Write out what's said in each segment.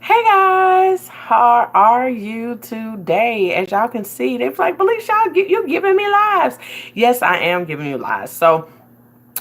Hey guys, how are you today? As y'all can see, they're like, Belize, you giving me lives. Yes, I am giving you lives. So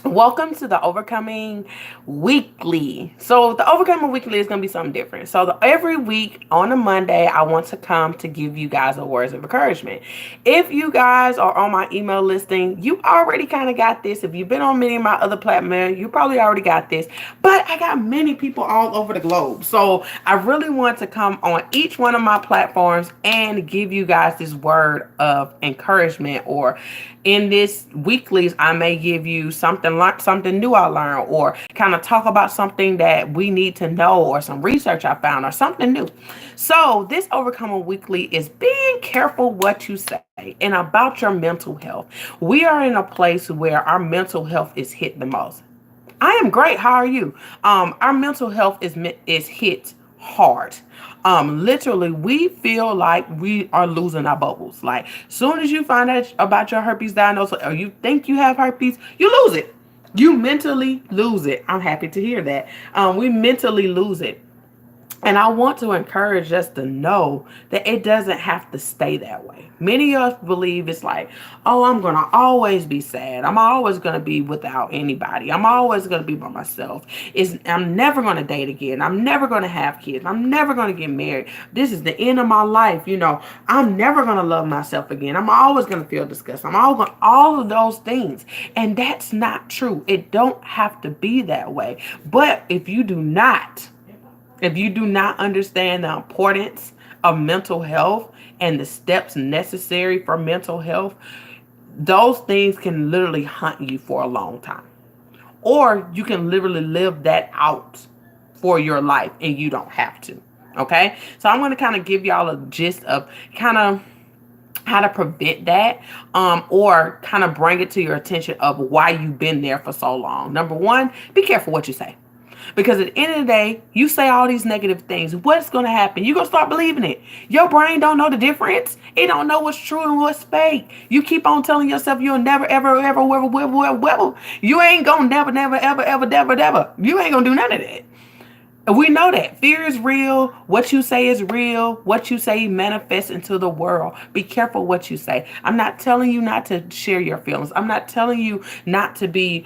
welcome to the Overcoming Weekly. So the Overcoming Weekly is going to be something different. So every week on a Monday, I want to come to give you guys a words of encouragement. If you guys are on my email listing, you already kind of got this. If you've been on many of my other platforms, you probably already got this. But I got many people all over the globe. So I really want to come on each one of my platforms and give you guys this word of encouragement, or in this weeklies I may give you something new I learned, or kind of talk about something that we need to know, or some research I found, or something new. So this Overcoming Weekly is being careful what you say and about your mental health. We are in a place where our mental health is hit the most. I am great. How are you? Our mental health is hit hard. Literally, we feel like we are losing our bubbles. Like, soon as you find out about your herpes diagnosis, or you think you have herpes, you lose it. You mentally lose it. I'm happy to hear that. We mentally lose it. And I want to encourage us to know that it doesn't have to stay that way. Many of us believe it's like, oh, I'm going to always be sad. I'm always going to be without anybody. I'm always going to be by myself. I'm never going to date again. I'm never going to have kids. I'm never going to get married. This is the end of my life. I'm never going to love myself again. I'm always going to feel disgust. All of those things. And that's not true. It don't have to be that way. But if you do not understand the importance of mental health and the steps necessary for mental health, those things can literally hunt you for a long time. Or you can literally live that out for your life and you don't have to. Okay? So I'm going to kind of give y'all a gist of kind of how to prevent that, or kind of bring it to your attention of why you've been there for so long. Number one, be careful what you say. Because at the end of the day, you say all these negative things. What's going to happen? You're going to start believing it. Your brain don't know the difference. It don't know what's true and what's fake. You keep on telling yourself you'll never, ever, ever, ever. You ain't going to never, never, ever, ever, never, never. You ain't going to do none of that. We know that fear is real. What you say is real. What you say manifests into the world. Be careful what you say. I'm not telling you not to share your feelings. I'm not telling you not to be,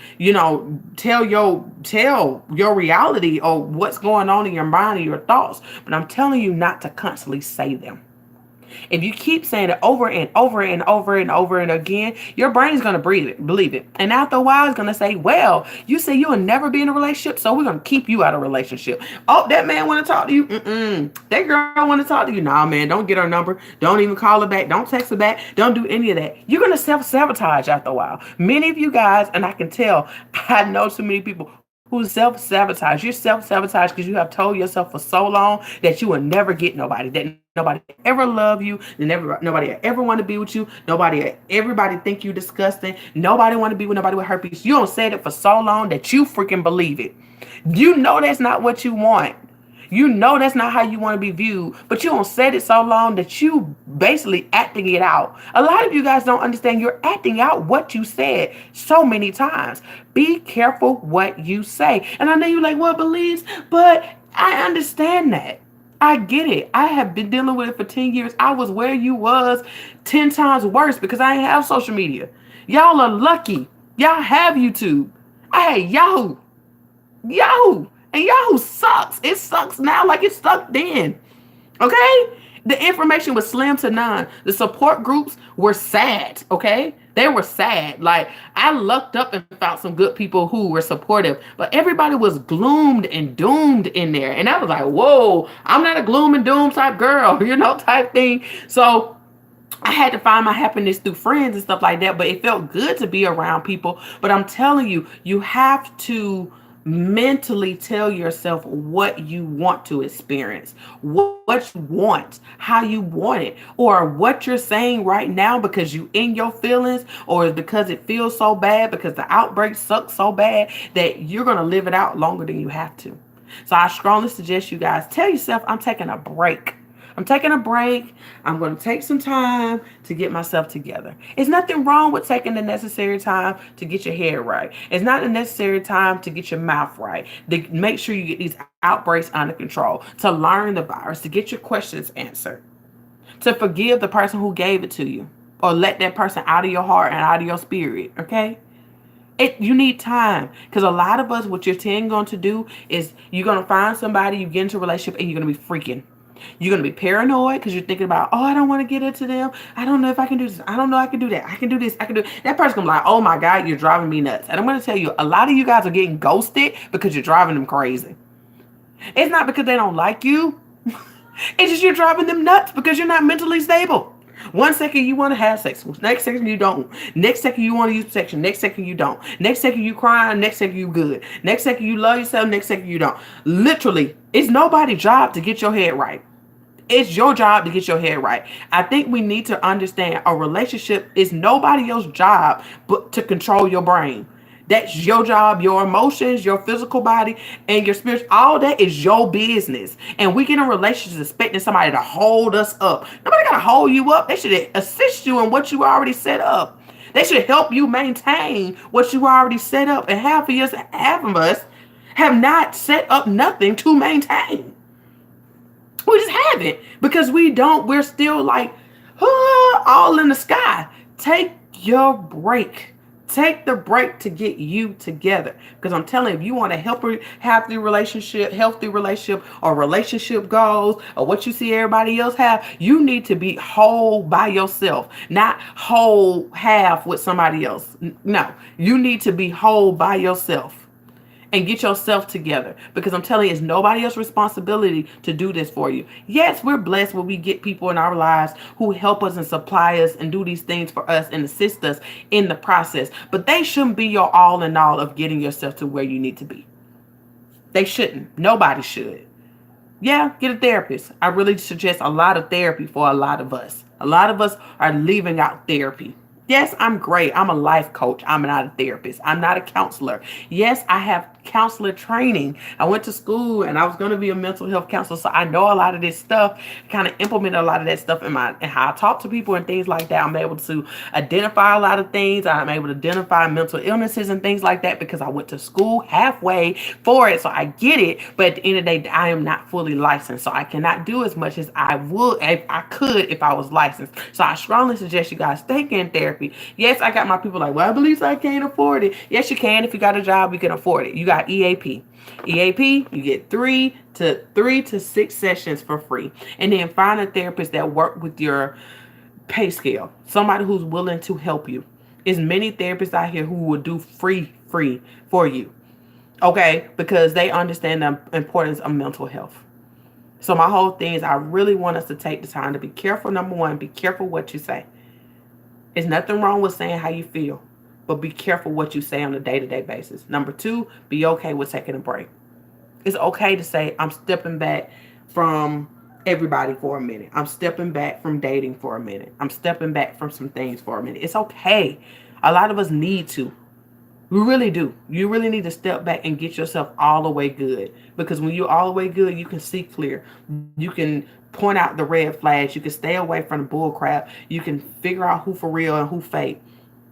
tell your reality or what's going on in your mind and your thoughts. But I'm telling you not to constantly say them. If you keep saying it over and over and over and over and again, your brain is going to believe it. And after a while, it's going to say, well, you say you'll never be in a relationship, so we're going to keep you out of a relationship. Oh, that man want to talk to you? That girl want to talk to you? Nah, man, don't get her number. Don't even call her back. Don't text her back. Don't do any of that. You're going to self-sabotage after a while. Many of you guys, and I can tell, I know so many people who self-sabotage. You're self-sabotage because you have told yourself for so long that you will never get nobody, that nobody ever love you, nobody ever want to be with you, everybody think you disgusting, nobody want to be with nobody with herpes. You don't say it for so long that you freaking believe it. You know that's not what you want. You know that's not how you want to be viewed, but you don't said it so long that you basically acting it out. A lot of you guys don't understand you're acting out what you said so many times. Be careful what you say. And I know you're like, well, Belize, but I understand that. I get it. I have been dealing with it for 10 years. I was where you was 10 times worse because I ain't have social media. Y'all are lucky. Y'all have YouTube. I had Yahoo. Yahoo. And Yahoo sucks. It sucks now like it sucked then. Okay? The information was slim to none. The support groups were sad. Okay? They were sad. Like, I lucked up and found some good people who were supportive, but everybody was gloomed and doomed in there. And I was like, whoa, I'm not a gloom and doom type girl, type thing. So I had to find my happiness through friends and stuff like that, but it felt good to be around people. But I'm telling you, you have to mentally tell yourself what you want to experience, what you want, how you want it, or what you're saying right now because you in your feelings, or because it feels so bad because the outbreak sucks so bad that you're going to live it out longer than you have to. So I strongly suggest you guys tell yourself, I'm taking a break I'm taking a break. I'm going to take some time to get myself together. It's nothing wrong with taking the necessary time to get your head right. It's not the necessary time to get your mouth right, to make sure you get these outbreaks under control, to learn the virus, to get your questions answered, to forgive the person who gave it to you, or let that person out of your heart and out of your spirit. Okay? You need time, because a lot of us, what you're going to do is you're going to find somebody, you get into a relationship, and you're going to be freaking. You're going to be paranoid because you're thinking about, oh, I don't want to get into them. I don't know if I can do this. I don't know I can do that. I can do this. I can do that. Person's going to be like, oh my God, you're driving me nuts. And I'm going to tell you, a lot of you guys are getting ghosted because you're driving them crazy. It's not because they don't like you. It's just you're driving them nuts because you're not mentally stable. One second you want to have sex, next second you don't. Next second you want to use protection, next second you don't. Next second you crying, next second you good. Next second you love yourself, next second you don't. Literally, it's nobody's job to get your head right. It's your job to get your head right. I think we need to understand a relationship is nobody else's job but to control your brain. That's your job, your emotions, your physical body, and your spirit. All that is your business. And we get in relationships expecting somebody to hold us up. Nobody got to hold you up. They should assist you in what you already set up. They should help you maintain what you already set up. And half of us have not set up nothing to maintain. We just haven't, because we're still like, all in the sky. Take your break. Take the break to get you together. Because I'm telling you, if you want a healthy relationship, or relationship goals, or what you see everybody else have, you need to be whole by yourself, not whole half with somebody else. No, you need to be whole by yourself. And get yourself together, because I'm telling you, it's nobody else's responsibility to do this for you. Yes, we're blessed when we get people in our lives who help us and supply us and do these things for us and assist us in the process. But they shouldn't be your all in all of getting yourself to where you need to be. They shouldn't. Nobody should. Yeah, get a therapist. I really suggest a lot of therapy for a lot of us. A lot of us are leaving out therapy. Yes, I'm great. I'm a life coach. I'm not a therapist. I'm not a counselor. Yes, I have counselor training. I went to school and I was going to be a mental health counselor. So I know a lot of this stuff, kind of implement a lot of that stuff in how I talk to people and things like that. I'm able to identify a lot of things. I'm able to identify mental illnesses and things like that because I went to school halfway for it. So I get it. But at the end of the day, I am not fully licensed. So I cannot do as much as I would if I could if I was licensed. So I strongly suggest you guys stay in therapy. Yes, I got my people like, well, I believe I can't afford it. Yes, you can. If you got a job, you can afford it. You got EAP. EAP, you get three to 6 sessions for free. And then find a therapist that work with your pay scale. Somebody who's willing to help you. There's many therapists out here who will do free for you. Okay? Because they understand the importance of mental health. So my whole thing is I really want us to take the time to be careful. Number one, be careful what you say. There's nothing wrong with saying how you feel, but be careful what you say on a day-to-day basis. Number two, be okay with taking a break. It's okay to say, I'm stepping back from everybody for a minute. I'm stepping back from dating for a minute. I'm stepping back from some things for a minute. It's okay. A lot of us need to. We really do. You really need to step back and get yourself all the way good. Because when you're all the way good, you can see clear. You can point out the red flags. You can stay away from the bull crap. You can figure out who for real and who fake.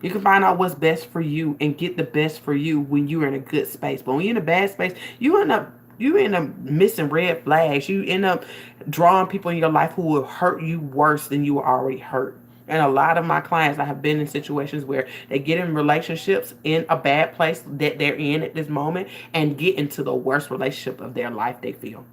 You can find out what's best for you and get the best for you when you're in a good space. But when you're in a bad space, you end up missing red flags. You end up drawing people in your life who will hurt you worse than you were already hurt. And a lot of my clients, I have been in situations where they get in relationships in a bad place that they're in at this moment and get into the worst relationship of their life they feel.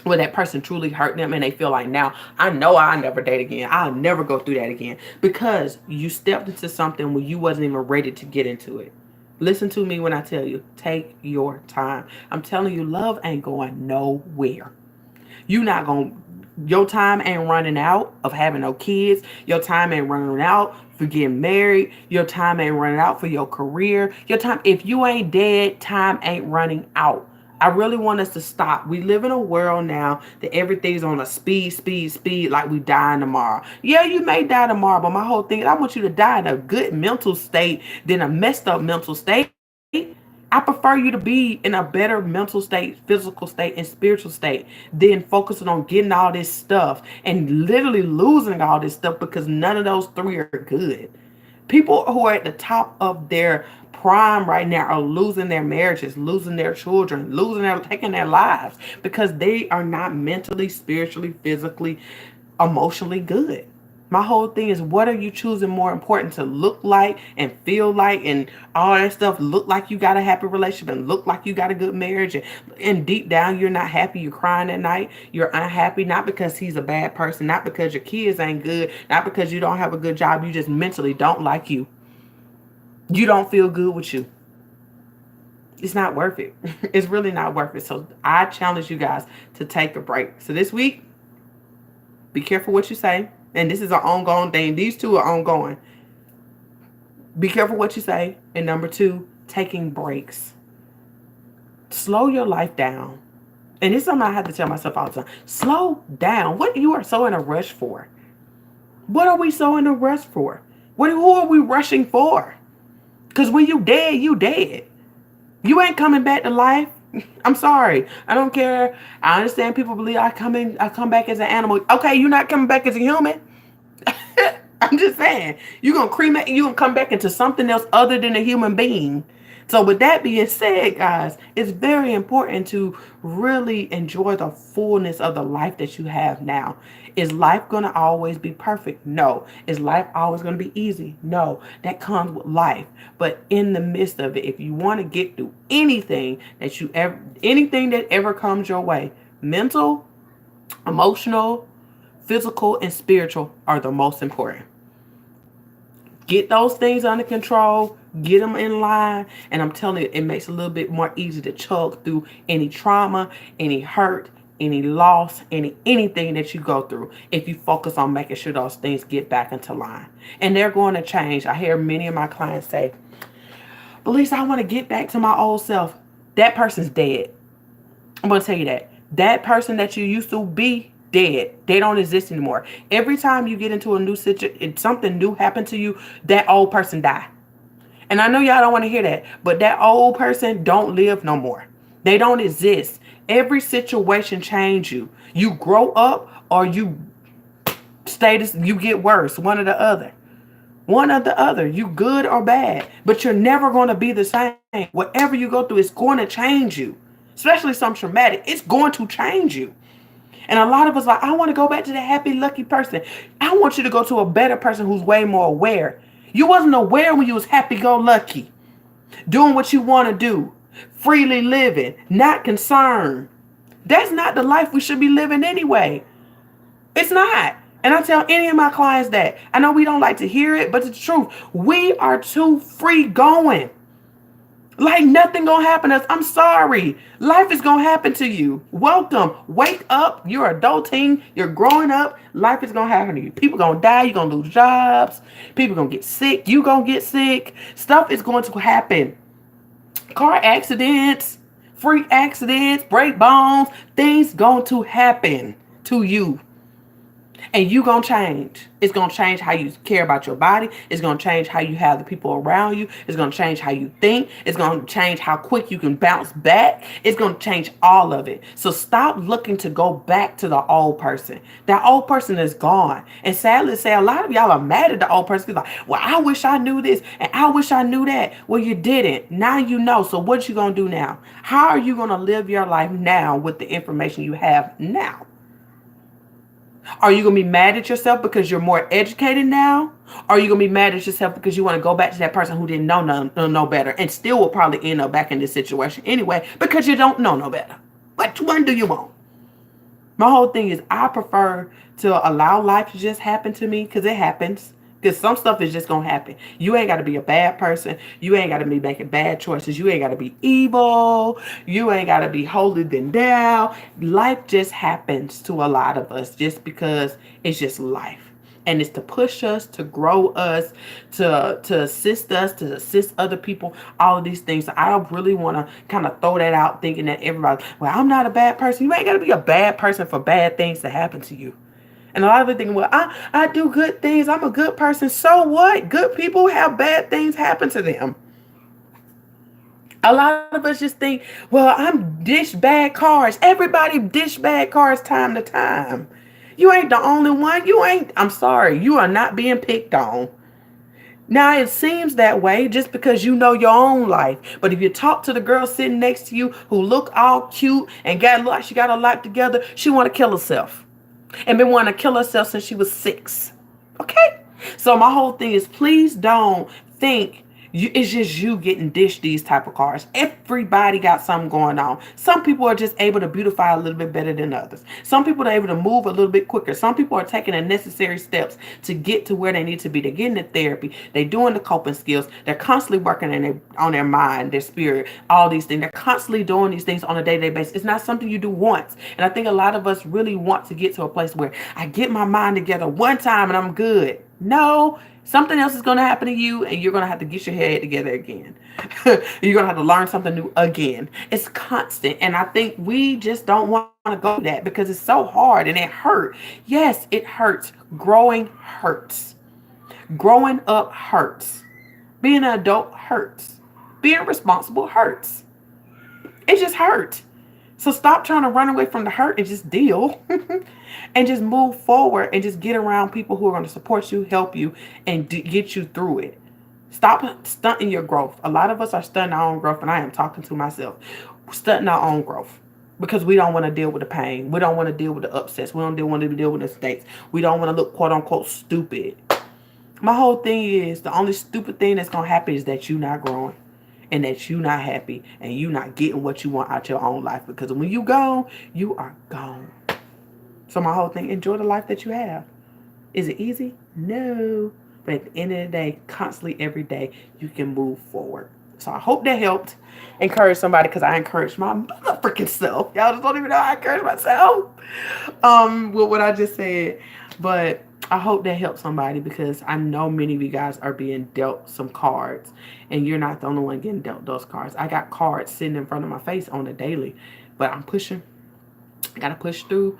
Where that person truly hurt them and they feel like, now I know I'll never date again. I'll never go through that again. Because you stepped into something when you wasn't even ready to get into it. Listen to me when I tell you, take your time. I'm telling you, love ain't going nowhere. Your time ain't running out of having no kids. Your time ain't running out for getting married. Your time ain't running out for your career. Your time, if you ain't dead, time ain't running out. I really want us to stop. We live in a world now that everything's on a speed, like we dying tomorrow. Yeah, you may die tomorrow, but my whole thing is I want you to die in a good mental state than a messed up mental state. Because I prefer you to be in a better mental state, physical state, and spiritual state than focusing on getting all this stuff and literally losing all this stuff, because none of those three are good. People who are at the top of their prime right now are losing their marriages, losing their children, taking their lives because they are not mentally, spiritually, physically, emotionally good. My whole thing is, what are you choosing more important to look like and feel like and all that stuff? Look like you got a happy relationship and look like you got a good marriage, and deep down you're not happy. You're crying at night. You're unhappy, not because he's a bad person, not because your kids ain't good, not because you don't have a good job. You just mentally don't like you. You don't feel good with you. It's not worth it. It's really not worth it. So I challenge you guys to take a break. So this week, be careful what you say. And this is an ongoing thing. These two are ongoing. Be careful what you say. And number two, taking breaks. Slow your life down. And this is something I have to tell myself all the time. Slow down. What you are so in a rush for? What are we so in a rush for? Who are we rushing for? Because when you dead, you dead. You ain't coming back to life. I'm sorry. I don't care. I understand people believe I come back as an animal. Okay, you're not coming back as a human. I'm just saying. You're gonna cremate, you're gonna come back into something else other than a human being. So with that being said, guys, it's very important to really enjoy the fullness of the life that you have now. Is life going to always be perfect? No. Is life always going to be easy? No. That comes with life. But in the midst of it, if you want to get through anything that ever comes your way, mental, emotional, physical, and spiritual are the most important. Get those things under control, get them in line, and I'm telling you, it makes it a little bit more easy to chug through any trauma, any hurt, any loss, anything that you go through if you focus on making sure those things get back into line. And they're going to change. I hear many of my clients say, Belize, I want to get back to my old self. That person's dead. I'm going to tell you that. That person that you used to be, dead. They don't exist anymore. Every time you get into a new situation, something new happened to you, that old person die. And I know y'all don't want to hear that, but that old person don't live no more. They don't exist. Every situation change you. You grow up or you you get worse. One or the other. One or the other. You good or bad. But you're never going to be the same. Whatever you go through, it's going to change you. Especially some traumatic. It's going to change you. And a lot of us like, I want to go back to the happy, lucky person. I want you to go to a better person who's way more aware. You wasn't aware when you was happy-go-lucky. Doing what you want to do. Freely living. Not concerned. That's not the life we should be living anyway. It's not. And I tell any of my clients that. I know we don't like to hear it, but it's the truth. We are too free going. Like nothing gonna happen to us. I'm sorry. Life is gonna happen to you. Welcome. Wake up. You're adulting. You're growing up. Life is gonna happen to you. People gonna die. You're gonna lose jobs. People gonna get sick. You gonna get sick. Stuff is going to happen. Car accidents, freak accidents, break bones. Things going to happen to you. And you gonna change. It's gonna change how you care about your body. It's gonna change how you have the people around you. It's gonna change how you think. It's gonna change how quick you can bounce back. It's gonna change all of it. So stop looking to go back to the old person. That old person is gone. And sadly to say, a lot of y'all are mad at the old person. Like, well, I wish I knew this and I wish I knew that. Well, you didn't. Now you know. So what you gonna do now? How are you gonna live your life now with the information you have now? Are you going to be mad at yourself because you're more educated now? Or are you going to be mad at yourself because you want to go back to that person who didn't know better and still will probably end up back in this situation anyway because you don't know no better? Which one do you want? My whole thing is I prefer to allow life to just happen to me because it happens. Because some stuff is just going to happen. You ain't got to be a bad person. You ain't got to be making bad choices. You ain't got to be evil. You ain't got to be holier than thou. Life just happens to a lot of us just because it's just life. And it's to push us, to grow us, to assist other people, all of these things. So I don't really want to kind of throw that out thinking that everybody, well, I'm not a bad person. You ain't got to be a bad person for bad things to happen to you. And a lot of people think, well, I do good things. I'm a good person. So what? Good people have bad things happen to them. A lot of us just think, well, I'm dish bad cards. Everybody dish bad cards time to time. You ain't the only one. You ain't, I'm sorry, you are not being picked on. Now it seems that way just because you know your own life. But if you talk to the girl sitting next to you who look all cute and got like she got her life together, she want to kill herself. And been wanting to kill herself since she was 6. Okay? So my whole thing is, please don't think it's just you getting dished these type of cards. Everybody got something going on. Some people are just able to beautify a little bit better than others. Some people are able to move a little bit quicker. Some people are taking the necessary steps to get to where they need to be. They're getting the therapy. They're doing the coping skills. They're constantly working on their mind, their spirit, all these things. They're constantly doing these things on a day-to-day basis. It's not something you do once. And I think a lot of us really want to get to a place where I get my mind together one time and I'm good. No, something else is going to happen to you and you're going to have to get your head together again. You're going to have to learn something new again. It's constant. And I think we just don't want to go through that because it's so hard and it hurt. Yes, it hurts. Growing hurts. Growing up hurts. Being an adult hurts. Being responsible hurts. It just hurts. So stop trying to run away from the hurt and just deal and just move forward and just get around people who are going to support you, help you, and get you through it. Stop stunting your growth. A lot of us are stunting our own growth, and I am talking to myself. Stunting our own growth because we don't want to deal with the pain. We don't want to deal with the upsets. We don't want to deal with the mistakes. We don't want to look quote unquote stupid. My whole thing is the only stupid thing that's going to happen is that you're not growing. And that you not happy and you not getting what you want out your own life. Because when you gone, you are gone. So my whole thing, enjoy the life that you have. Is it easy? No. But at the end of the day, constantly every day, you can move forward. So I hope that helped encourage somebody because I encourage my motherfucking self. Y'all just don't even know I encourage myself with what I just said. But I hope that helps somebody because I know many of you guys are being dealt some cards and you're not the only one getting dealt those cards. I got cards sitting in front of my face on a daily, but I'm pushing. I got to push through.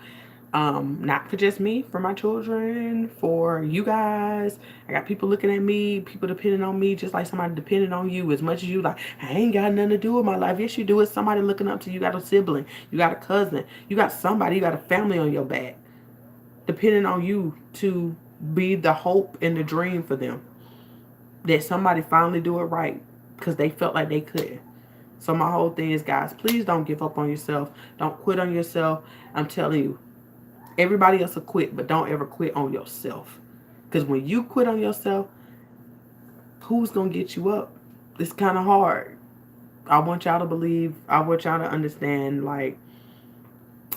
Not for just me, for my children, for you guys. I got people looking at me, people depending on me, just like somebody depending on you. As much as you like, I ain't got nothing to do with my life. Yes, you do. It's somebody looking up to you. You got a sibling, you got a cousin, you got somebody, you got a family on your back, depending on you to be the hope and the dream for them. That somebody finally do it right because they felt like they couldn't. So my whole thing is, guys, please don't give up on yourself. Don't quit on yourself. I'm telling you, everybody else will quit, but don't ever quit on yourself. Because when you quit on yourself, who's going to get you up? It's kind of hard. I want y'all to believe, I want y'all to understand, like,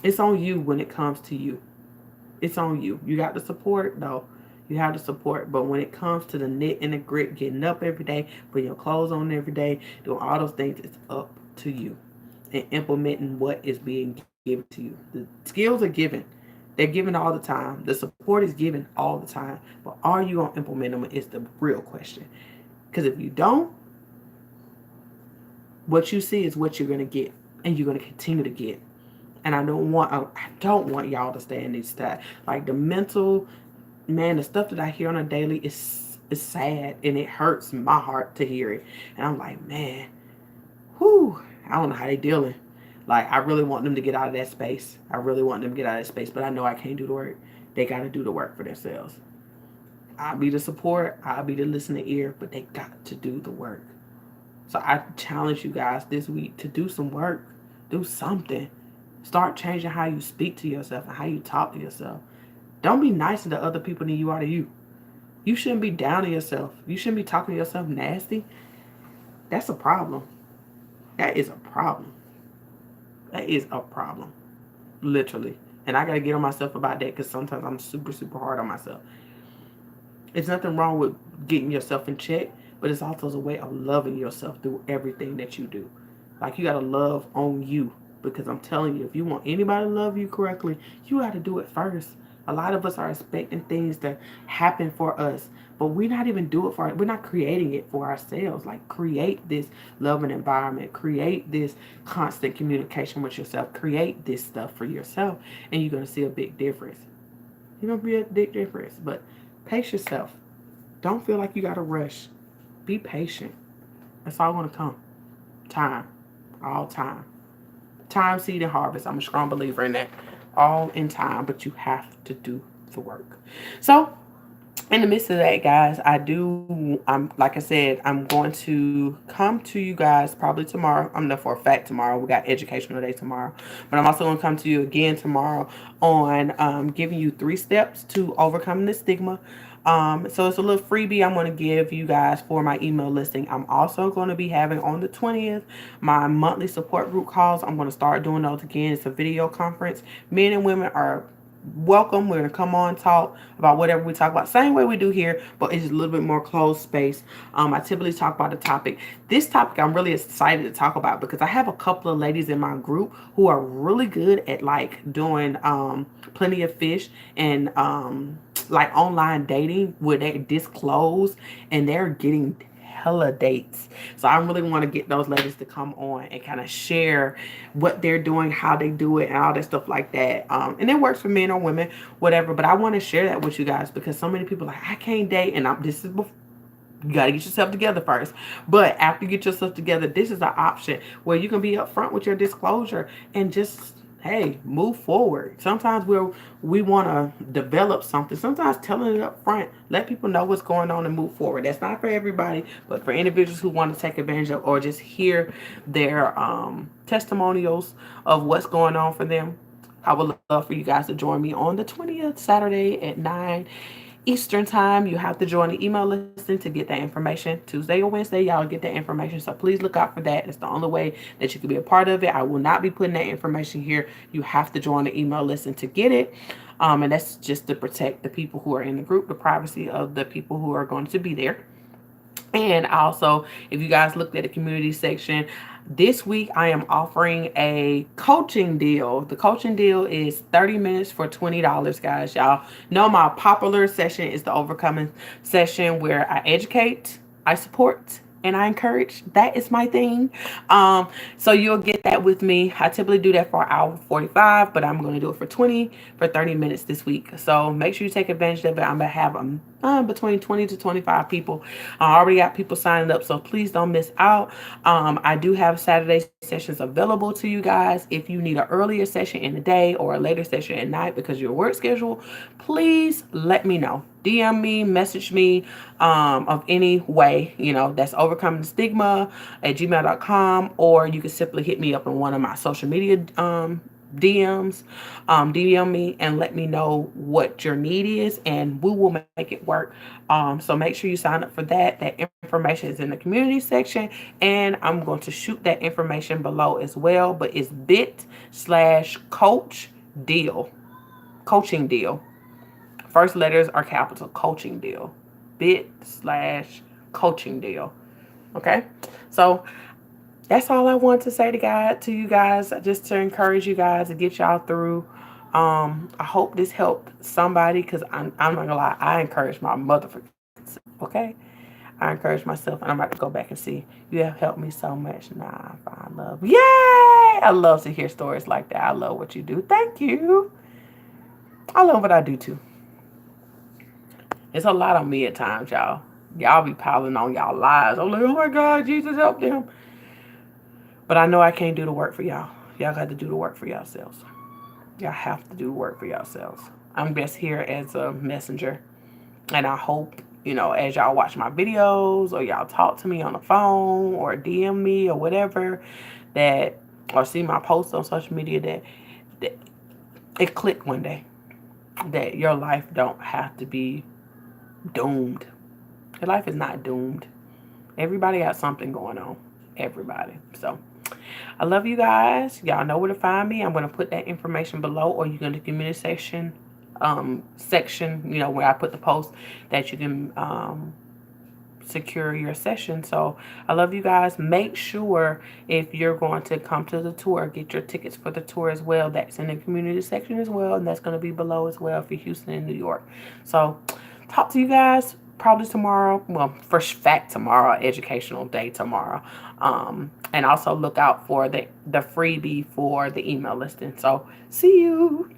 it's on you when it comes to you. It's on you. You got the support, though. You have the support. But when it comes to the knit and the grit, getting up every day, putting your clothes on every day, doing all those things, it's up to you. And implementing what is being given to you. The skills are given. They're given all the time. The support is given all the time. But are you going to implement them is the real question. Because if you don't, what you see is what you're going to get. And you're going to continue to get. And I don't want y'all to stay in this state. Like the mental, man, the stuff that I hear on a daily is sad and it hurts my heart to hear it. And I'm like, man, whew, I don't know how they dealing. Like I really want them to get out of that space. I really want them to get out of that space, but I know I can't do the work. They got to do the work for themselves. I'll be the support. I'll be the listening ear, but they got to do the work. So I challenge you guys this week to do some work. Do something. Start changing how you speak to yourself and how you talk to yourself. Don't be nicer to other people than you are to you. You shouldn't be down to yourself. You shouldn't be talking to yourself nasty. That's a problem. That is a problem. That is a problem. Literally. And I got to get on myself about that because sometimes I'm super, super hard on myself. There's nothing wrong with getting yourself in check, but it's also a way of loving yourself through everything that you do. Like you got to love on you. Because I'm telling you, if you want anybody to love you correctly, you got to do it first. A lot of us are expecting things to happen for us, but we're not even doing it for it. We're not creating it for ourselves. Like create this loving environment, create this constant communication with yourself, create this stuff for yourself, and you're going to see a big difference. You're going to be a big difference, but pace yourself. Don't feel like you got to rush. Be patient. That's all going to come. Time. All time. Time, seed, and harvest. I'm a strong believer in that. All in time, but you have to do the work. So, in the midst of that, guys, I'm like I said, I'm going to come to you guys probably tomorrow. I'm there for a fact tomorrow. We got educational day tomorrow, but I'm also going to come to you again tomorrow on giving you 3 steps to overcoming the stigma. So it's a little freebie I'm going to give you guys for my email listing. I'm also going to be having on the 20th my monthly support group calls. I'm going to start doing those again. It's a video conference. Men and women are welcome. We're gonna come on, talk about whatever we talk about, same way we do here, but it's a little bit more closed space. I typically talk about the topic. This topic I'm really excited to talk about because I have a couple of ladies in my group who are really good at like doing plenty of fish and like online dating where they disclose and they're getting hella dates. So I really want to get those ladies to come on and kind of share what they're doing, how they do it, and all that stuff like that. And it works for men or women, whatever. But I want to share that with you guys because so many people are like, I can't date, and this is before. You got to get yourself together first. But after you get yourself together, this is an option where you can be upfront with your disclosure and just, hey, move forward. Sometimes we want to develop something. Sometimes telling it up front, let people know what's going on and move forward. That's not for everybody, but for individuals who want to take advantage of or just hear their testimonials of what's going on for them. I would love for you guys to join me on the 20th, Saturday at 9 Eastern time. You have to join the email listing to get that information. Tuesday or Wednesday, y'all get that information. So please look out for that. It's the only way that you can be a part of it. I will not be putting that information here. You have to join the email listing to get it. And that's just to protect the people who are in the group, the privacy of the people who are going to be there. And also, if you guys looked at the community section, this week I am offering a coaching deal. The coaching deal is 30 minutes for $20, guys. Y'all know my popular session is the overcoming session where I educate, I support, and I encourage. That is my thing. So you'll get that with me. I typically do that for an hour 45, but I'm going to do it for 30 minutes this week. So make sure you take advantage of it. I'm going to have between 20 to 25 people. I already got people signing up, so please don't miss out. I do have Saturday sessions available to you guys. If you need an earlier session in the day or a later session at night because of your work schedule, please let me know. DM me, message me of any way, that's overcoming the stigma at gmail.com, or you can simply hit me up in one of my social media DMs, DM me and let me know what your need is, and we will make it work. So make sure you sign up for that. That information is in the community section, and I'm going to shoot that information below as well. But it's bit/coach deal, coaching deal. First letters are capital, coaching deal. Bit/coaching deal. Okay, so that's all I want to say to you guys, just to encourage you guys to get y'all through. I hope this helped somebody because I'm not gonna lie, I encourage my motherfucker. Okay, I encourage myself, and I'm about to go back and see. You have helped me so much. Nah, I find love. Yay! I love to hear stories like that. I love what you do. Thank you. I love what I do too. It's a lot on me at times, y'all. Y'all be piling on y'all lies. I'm like, oh my God, Jesus help them. But I know I can't do the work for y'all. Y'all got to do the work for yourselves. Y'all have to do the work for yourselves. I'm best here as a messenger. And I hope, as y'all watch my videos or y'all talk to me on the phone or DM me or whatever, or see my posts on social media, that it clicked one day. That your life don't have to be doomed. Your life is not doomed. Everybody got something going on. Everybody. So I love you guys. Y'all know where to find me. I'm going to put that information below, or you can go to the community section, where I put the post that you can secure your session. So I love you guys. Make sure if you're going to come to the tour, get your tickets for the tour as well. That's in the community section as well, and that's going to be below as well for Houston and New York. So talk to you guys probably tomorrow. Well, for fact tomorrow, educational day tomorrow. And also look out for the freebie for the email listing. So see you.